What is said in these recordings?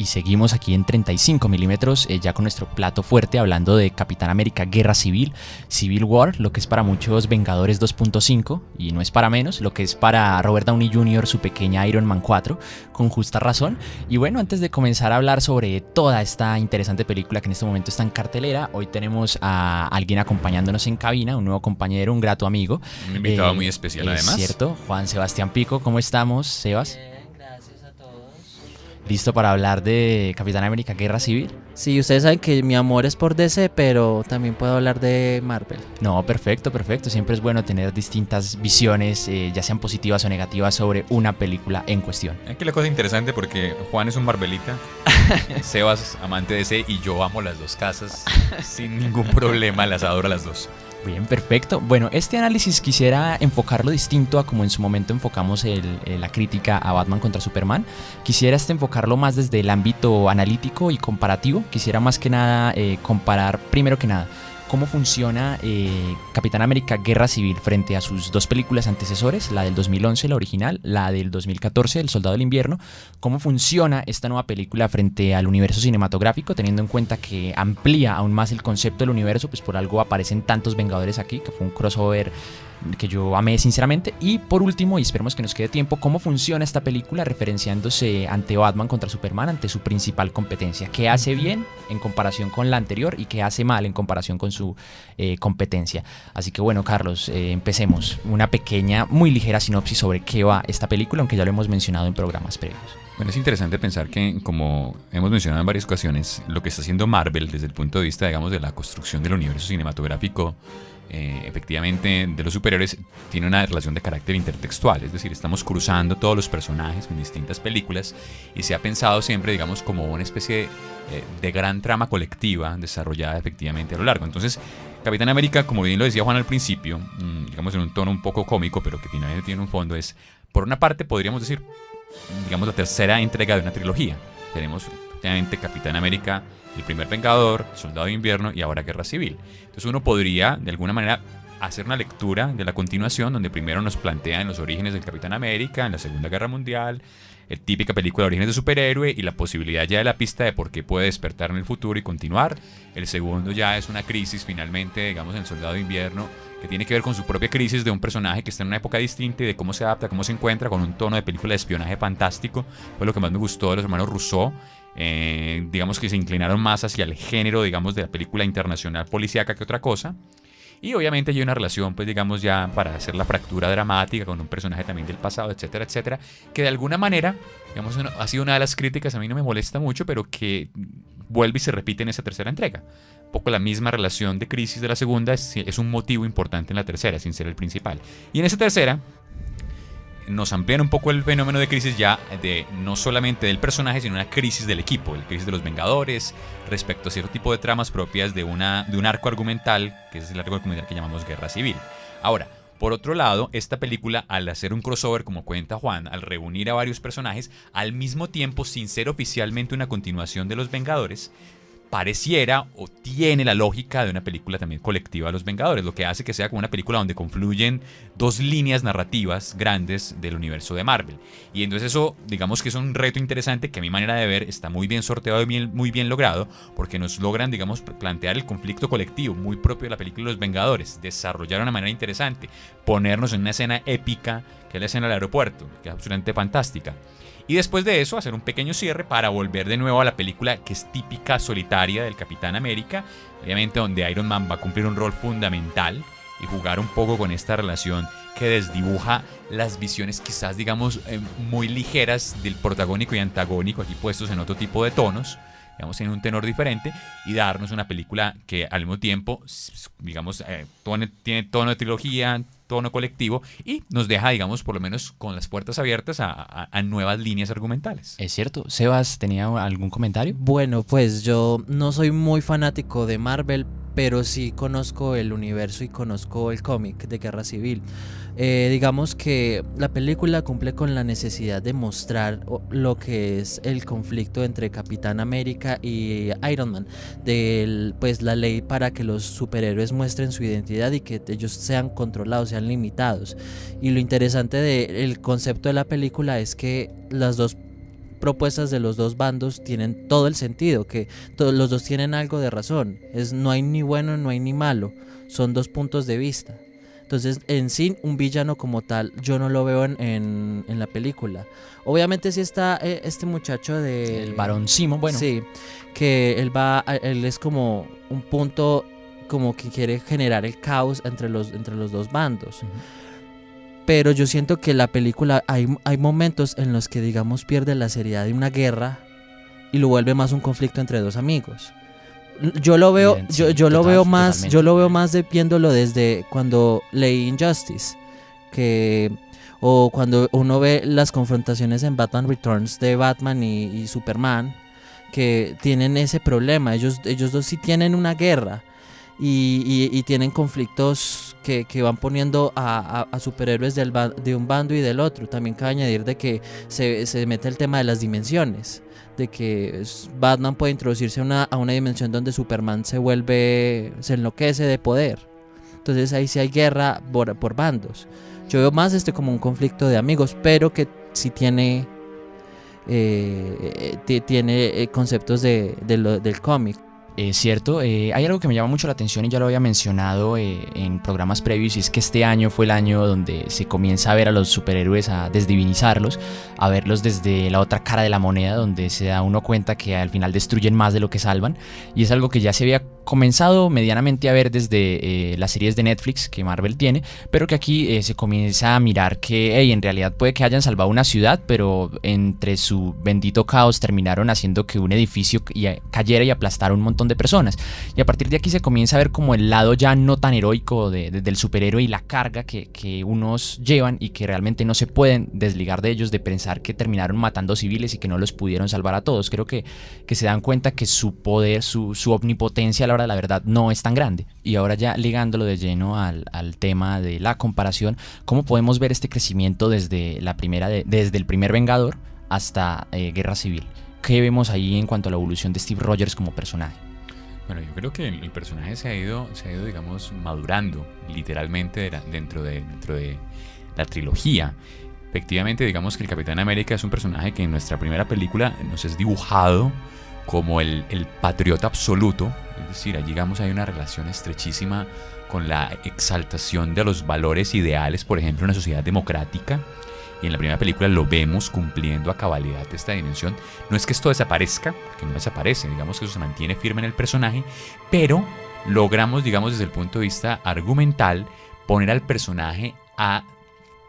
y seguimos aquí en 35 milímetros, ya con nuestro plato fuerte hablando de Capitán América Guerra Civil, Civil War, lo que es para muchos Vengadores 2.5 y no es para menos, lo que es para Robert Downey Jr. su pequeña Iron Man 4, con justa razón. Y bueno, antes de comenzar a hablar sobre toda esta interesante película que en este momento está en cartelera, hoy tenemos a alguien acompañándonos en cabina, un nuevo compañero, un grato amigo. Un invitado muy especial además. Es cierto, Juan Sebastián Pico, ¿cómo estamos, Sebas? Gracias a todos. ¿Listo para hablar de Capitán América Guerra Civil? Sí, ustedes saben que mi amor es por DC, pero también puedo hablar de Marvel. No, perfecto. Siempre es bueno tener distintas visiones, ya sean positivas o negativas, sobre una película en cuestión. Aquí la cosa interesante porque Juan es un Marvelita, Sebas amante de DC y yo amo las dos casas sin ningún problema, las adoro a las dos. Bien, perfecto. Bueno, este análisis quisiera enfocarlo distinto a como en su momento enfocamos la crítica a Batman contra Superman. Quisiera enfocarlo más desde el ámbito analítico y comparativo. Quisiera más que nada comparar, primero que nada, cómo funciona Capitán América Guerra Civil frente a sus dos películas antecesores, la del 2011, la original, la del 2014, El Soldado del Invierno. Cómo funciona esta nueva película frente al universo cinematográfico, teniendo en cuenta que amplía aún más el concepto del universo, pues por algo aparecen tantos Vengadores aquí, que fue un crossover que yo amé sinceramente. Y por último, y esperemos que nos quede tiempo, cómo funciona esta película referenciándose ante Batman contra Superman, ante su principal competencia, qué hace bien en comparación con la anterior y qué hace mal en comparación con su competencia. Así que bueno, Carlos, empecemos una pequeña, muy ligera sinopsis sobre qué va esta película, aunque ya lo hemos mencionado en programas previos. Bueno, es interesante pensar que, como hemos mencionado en varias ocasiones, lo que está haciendo Marvel desde el punto de vista, digamos, de la construcción del universo cinematográfico, efectivamente, de los superhéroes, tiene una relación de carácter intertextual, es decir, estamos cruzando todos los personajes en distintas películas y se ha pensado siempre, digamos, como una especie de gran trama colectiva desarrollada efectivamente a lo largo. Entonces, Capitán América, como bien lo decía Juan al principio, digamos en un tono un poco cómico, pero que finalmente tiene un fondo, es, por una parte, podríamos decir, digamos, la tercera entrega de una trilogía. Tenemos efectivamente Capitán América, el primer Vengador, Soldado de Invierno y ahora Guerra Civil. Entonces uno podría, de alguna manera, hacer una lectura de la continuación, donde primero nos plantean los orígenes del Capitán América en la Segunda Guerra Mundial, típica película de orígenes de superhéroe y la posibilidad ya de la pista de por qué puede despertar en el futuro y continuar. El segundo ya es una crisis, finalmente, digamos, en el Soldado de Invierno, que tiene que ver con su propia crisis de un personaje que está en una época distinta y de cómo se adapta, cómo se encuentra, con un tono de película de espionaje fantástico. Fue lo que más me gustó de los hermanos Rousseau. Digamos que se inclinaron más hacia el género, digamos, de la película internacional policíaca que otra cosa. Y obviamente hay una relación, pues digamos, ya para hacer la fractura dramática con un personaje también del pasado, etcétera, etcétera, que de alguna manera, digamos, ha sido una de las críticas, a mí no me molesta mucho, pero que vuelve y se repite en esa tercera entrega. Un poco la misma relación de crisis de la segunda es un motivo importante en la tercera, sin ser el principal. Y en esa tercera nos amplían un poco el fenómeno de crisis ya de no solamente del personaje, sino una crisis del equipo, la crisis de los Vengadores, respecto a cierto tipo de tramas propias de un arco argumental, que es el arco argumental que llamamos Guerra Civil. Ahora, por otro lado, esta película, al hacer un crossover, como cuenta Juan, al reunir a varios personajes, al mismo tiempo, sin ser oficialmente una continuación de los Vengadores, pareciera o tiene la lógica de una película también colectiva de los Vengadores, lo que hace que sea como una película donde confluyen dos líneas narrativas grandes del universo de Marvel. Y entonces eso, digamos que es un reto interesante que a mi manera de ver está muy bien sorteado y muy bien logrado, porque nos logran, digamos, plantear el conflicto colectivo muy propio de la película de los Vengadores, desarrollar de una manera interesante, ponernos en una escena épica, que es la escena del aeropuerto, que es absolutamente fantástica. Y después de eso, hacer un pequeño cierre para volver de nuevo a la película que es típica solitaria del Capitán América, obviamente donde Iron Man va a cumplir un rol fundamental y jugar un poco con esta relación que desdibuja las visiones quizás, digamos, muy ligeras del protagónico y antagónico, aquí puestos en otro tipo de tonos, digamos, en un tenor diferente, y darnos una película que al mismo tiempo, digamos, tiene tono de trilogía, tono colectivo, y nos deja, digamos, por lo menos con las puertas abiertas a nuevas líneas argumentales. Es cierto. Sebas, ¿tenía algún comentario? Bueno, pues yo no soy muy fanático de Marvel, pero sí conozco el universo y conozco el cómic de Guerra Civil. Digamos que la película cumple con la necesidad de mostrar lo que es el conflicto entre Capitán América y Iron Man, pues la ley para que los superhéroes muestren su identidad y que ellos sean controlados, sean limitados. Y lo interesante del concepto de la película es que las dos propuestas de los dos bandos tienen todo el sentido, que los dos tienen algo de razón. No hay ni bueno, no hay ni malo, son dos puntos de vista. Entonces, en sí, un villano como tal, yo no lo veo en la película. Obviamente sí está este muchacho de... El Barón Zemo, bueno. Sí, que él es como un punto como que quiere generar el caos entre los dos bandos. Pero yo siento que la película hay momentos en los que, digamos, pierde la seriedad de una guerra y lo vuelve más un conflicto entre dos amigos. Yo lo veo, Bien, yo sí, lo veo más, totalmente. yo lo veo más viéndolo desde cuando leí Injustice, o cuando uno ve las confrontaciones en Batman Returns de Batman y Superman, que tienen ese problema. Ellos dos sí tienen una guerra y tienen conflictos que van poniendo a superhéroes de un bando y del otro. También cabe añadir de que se mete el tema de las dimensiones, de que Batman puede introducirse a una dimensión donde Superman se enloquece de poder. Entonces ahí sí hay guerra por bandos. Yo veo más como un conflicto de amigos, pero que sí tiene conceptos del cómic. Es cierto, hay algo que me llama mucho la atención y ya lo había mencionado en programas previos, y es que este año fue el año donde se comienza a ver a los superhéroes, a desdivinizarlos, a verlos desde la otra cara de la moneda, donde se da uno cuenta que al final destruyen más de lo que salvan, y es algo que ya se había comenzado medianamente a ver desde las series de Netflix que Marvel tiene, pero que aquí se comienza a mirar que en realidad puede que hayan salvado una ciudad, pero entre su bendito caos terminaron haciendo que un edificio cayera y aplastara un montón de personas, y a partir de aquí se comienza a ver como el lado ya no tan heroico del superhéroe y la carga que unos llevan y que realmente no se pueden desligar de ellos, de pensar que terminaron matando civiles y que no los pudieron salvar a todos. Creo que se dan cuenta que su poder, su omnipotencia a la hora de la verdad no es tan grande. Y ahora ya ligándolo de lleno al tema de la comparación, ¿cómo podemos ver este crecimiento desde el primer Vengador hasta Guerra Civil? ¿Qué vemos ahí en cuanto a la evolución de Steve Rogers como personaje? Bueno, yo creo que el personaje se ha ido, digamos, madurando literalmente dentro de la trilogía. Efectivamente, digamos que el Capitán América es un personaje que en nuestra primera película nos es dibujado como el patriota absoluto. Es decir, allí, digamos, hay una relación estrechísima con la exaltación de los valores ideales, por ejemplo, en una sociedad democrática. Y en la primera película lo vemos cumpliendo a cabalidad esta dimensión. No es que esto desaparezca, porque no desaparece, digamos que eso se mantiene firme en el personaje, pero logramos, digamos, desde el punto de vista argumental, poner al personaje a,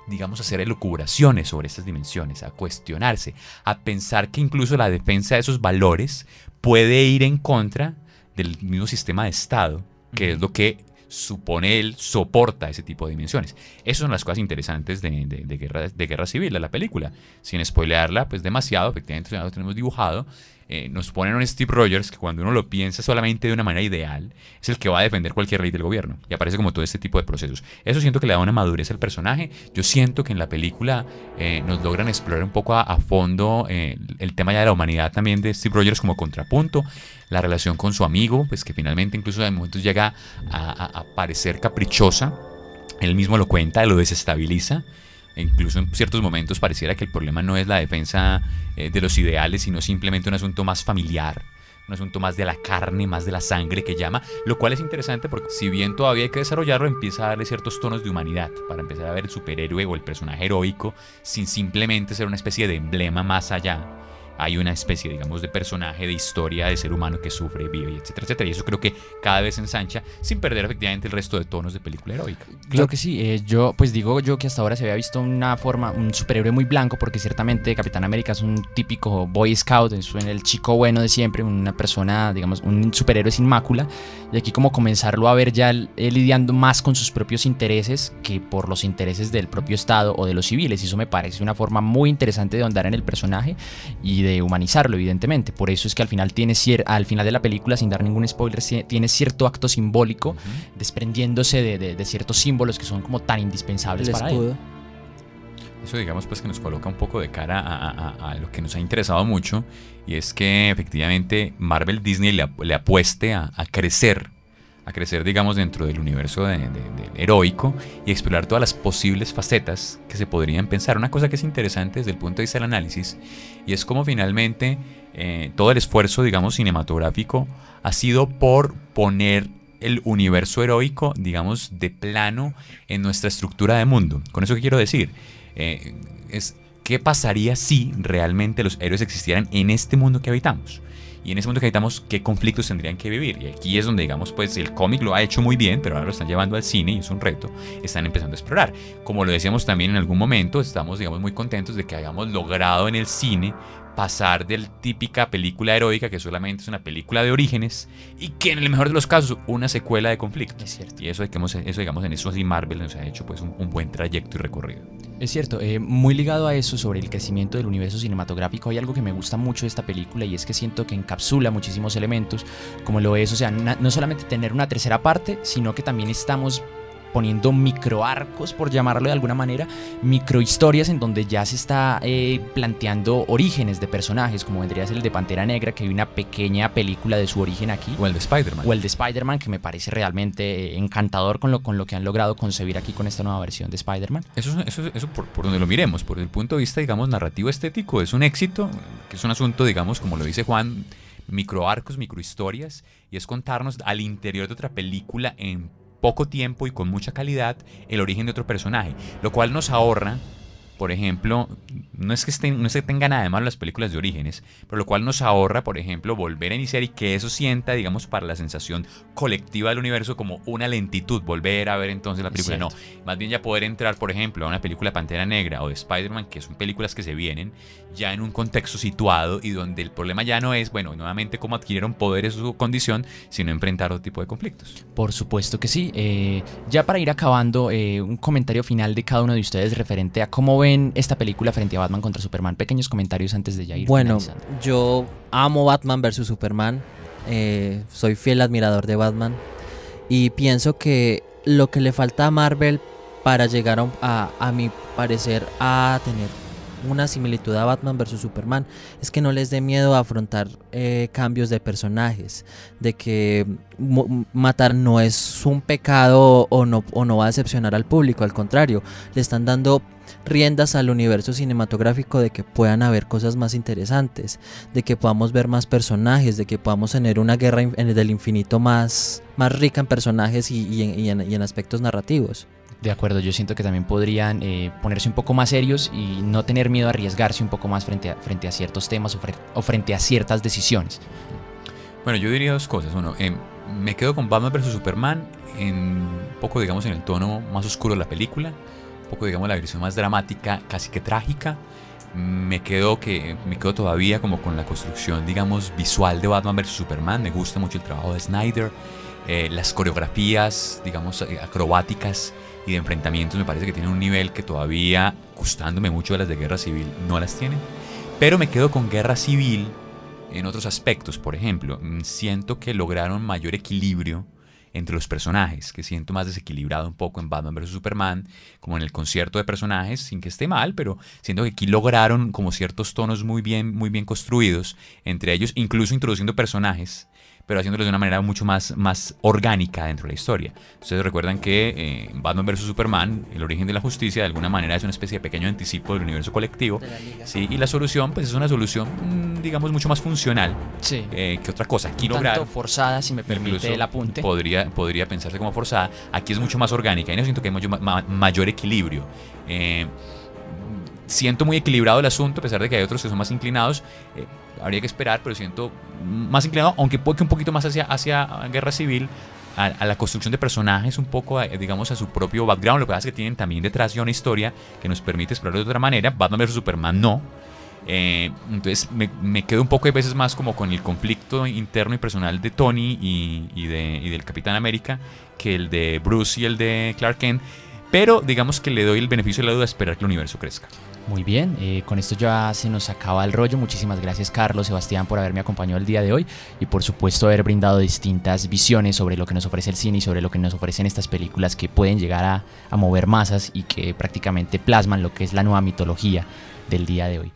digamos, hacer elucubraciones sobre estas dimensiones, a cuestionarse, a pensar que incluso la defensa de esos valores puede ir en contra del mismo sistema de Estado, que es lo que supone él soporta ese tipo de dimensiones. Esas son las cosas interesantes de Guerra Civil, de la película. Sin spoilearla, pues demasiado, efectivamente ya lo tenemos dibujado. Nos ponen a un Steve Rogers que, cuando uno lo piensa solamente de una manera ideal, es el que va a defender cualquier ley del gobierno, y aparece como todo este tipo de procesos. Eso siento que le da una madurez al personaje. Yo siento que en la película nos logran explorar un poco a fondo el tema ya de la humanidad también de Steve Rogers como contrapunto, la relación con su amigo, pues que finalmente incluso en momentos llega a parecer caprichosa. Él mismo lo cuenta, lo desestabiliza. Incluso en ciertos momentos pareciera que el problema no es la defensa de los ideales, sino simplemente un asunto más familiar, un asunto más de la carne, más de la sangre que llama, lo cual es interesante porque, si bien todavía hay que desarrollarlo, empieza a darle ciertos tonos de humanidad para empezar a ver el superhéroe o el personaje heroico sin simplemente ser una especie de emblema más allá. Hay una especie, digamos, de personaje, de historia, de ser humano que sufre, vive, etcétera, etcétera. Y eso creo que cada vez se ensancha sin perder efectivamente el resto de tonos de película heroica. Claro que sí, yo que hasta ahora se había visto un superhéroe muy blanco, porque ciertamente Capitán América es un típico Boy Scout, es el chico bueno de siempre, una persona, digamos, un superhéroe sin mácula, y aquí como comenzarlo a ver ya lidiando más con sus propios intereses que por los intereses del propio Estado o de los civiles, y eso me parece una forma muy interesante de ahondar en el personaje y de humanizarlo, evidentemente. Por eso es que al final al final de la película, sin dar ningún spoiler, tiene cierto acto simbólico, desprendiéndose de ciertos símbolos que son como tan indispensables para él. Eso, digamos, pues que nos coloca un poco de cara a lo que nos ha interesado mucho, y es que efectivamente Marvel Disney le apueste a crecer a crecer, digamos, dentro del universo del heroico y explorar todas las posibles facetas que se podrían pensar. Una cosa que es interesante desde el punto de vista del análisis, y es como finalmente todo el esfuerzo, digamos, cinematográfico ha sido por poner el universo heroico, digamos, de plano en nuestra estructura de mundo. ¿Con eso qué quiero decir? ¿Qué pasaría si realmente los héroes existieran en este mundo que habitamos? Y en ese mundo que habitamos, ¿qué conflictos tendrían que vivir? Y aquí es donde, digamos, pues el cómic lo ha hecho muy bien, pero ahora lo están llevando al cine y es un reto. Están empezando a explorar. Como lo decíamos también en algún momento, estamos, digamos, muy contentos de que hayamos logrado en el cine pasar de la típica película heroica, que solamente es una película de orígenes, y que en el mejor de los casos, una secuela de conflicto. Es cierto. Y eso, digamos, en eso sí Marvel nos ha hecho pues un buen trayecto y recorrido. Es cierto, muy ligado a eso sobre el crecimiento del universo cinematográfico, hay algo que me gusta mucho de esta película y es que siento que encapsula muchísimos elementos, como lo es, o sea, no solamente tener una tercera parte, sino que también estamos poniendo microarcos, por llamarlo de alguna manera, microhistorias en donde ya se está planteando orígenes de personajes, como vendría a ser el de Pantera Negra, que hay una pequeña película de su origen aquí. O el de Spider-Man. O el de Spider-Man, que me parece realmente encantador con lo que han logrado concebir aquí con esta nueva versión de Spider-Man. Eso por donde lo miremos, por el punto de vista, digamos, narrativo estético, es un éxito, que es un asunto, digamos, como lo dice Juan, microarcos, microhistorias, y es contarnos al interior de otra película en poco tiempo y con mucha calidad el origen de otro personaje, lo cual nos ahorra, por ejemplo, no se tenga nada de malo las películas de orígenes, pero lo cual nos ahorra, por ejemplo, volver a iniciar y que eso sienta, digamos, para la sensación colectiva del universo como una lentitud, volver a ver entonces la película. No, más bien ya poder entrar, por ejemplo, a una película de Pantera Negra o de Spider-Man, que son películas que se vienen ya en un contexto situado y donde el problema ya no es, bueno, nuevamente cómo adquirieron poderes su condición, sino enfrentar otro tipo de conflictos. Por supuesto que sí. Ya para ir acabando, un comentario final de cada uno de ustedes referente a cómo ven esta película frente a Batman contra Superman. Pequeños comentarios antes de ya ir finalizando. Yo amo Batman vs Superman. Soy fiel admirador de Batman. Y pienso que lo que le falta a Marvel para llegar a mi parecer a tener una similitud a Batman vs Superman es que no les dé miedo a afrontar cambios de personajes, de que matar no es un pecado o no va a decepcionar al público, al contrario, le están dando riendas al universo cinematográfico de que puedan haber cosas más interesantes, de que podamos ver más personajes, de que podamos tener una guerra del infinito más rica en personajes y en aspectos narrativos. De acuerdo, yo siento que también podrían ponerse un poco más serios y no tener miedo a arriesgarse un poco más frente a ciertos temas o frente a ciertas decisiones. Bueno, yo diría dos cosas. Uno, me quedo con Batman vs Superman un poco, digamos, en el tono más oscuro de la película, un poco, digamos, la versión más dramática, casi que trágica. Me quedo todavía como con la construcción, digamos, visual de Batman vs Superman. Me gusta mucho el trabajo de Snyder, las coreografías, digamos, acrobáticas y de enfrentamientos me parece que tienen un nivel que todavía, gustándome mucho de las de Guerra Civil, no las tienen. Pero me quedo con Guerra Civil en otros aspectos. Por ejemplo, siento que lograron mayor equilibrio entre los personajes, que siento más desequilibrado un poco en Batman vs Superman, como en el concierto de personajes, sin que esté mal, pero siento que aquí lograron como ciertos tonos muy bien construidos entre ellos, incluso introduciendo personajes, pero haciéndolos de una manera mucho más orgánica dentro de la historia. Ustedes recuerdan que Batman vs Superman, el origen de la justicia, de alguna manera es una especie de pequeño anticipo del universo colectivo. Sí, y la solución, pues es una solución, digamos, mucho más funcional que otra cosa. Aquí un tanto forzada, si me permite el apunte. Podría pensarse como forzada. Aquí es mucho más orgánica y no siento que hay mayor equilibrio. Siento muy equilibrado el asunto, a pesar de que hay otros que son más inclinados. Habría que esperar, pero siento más inclinado, aunque puede que un poquito más hacia Guerra Civil, a la construcción de personajes, un poco, digamos, a su propio background. Lo que pasa es que tienen también detrás ya una historia que nos permite explorarlo de otra manera. Batman vs Superman no. Entonces me quedo un poco de veces más como con el conflicto interno y personal de Tony y del Capitán América que el de Bruce y el de Clark Kent. Pero digamos que le doy el beneficio de la duda a esperar que el universo crezca. Muy bien, con esto ya se nos acaba el rollo. Muchísimas gracias, Carlos, Sebastián, por haberme acompañado el día de hoy y por supuesto haber brindado distintas visiones sobre lo que nos ofrece el cine y sobre lo que nos ofrecen estas películas que pueden llegar a mover masas y que prácticamente plasman lo que es la nueva mitología del día de hoy.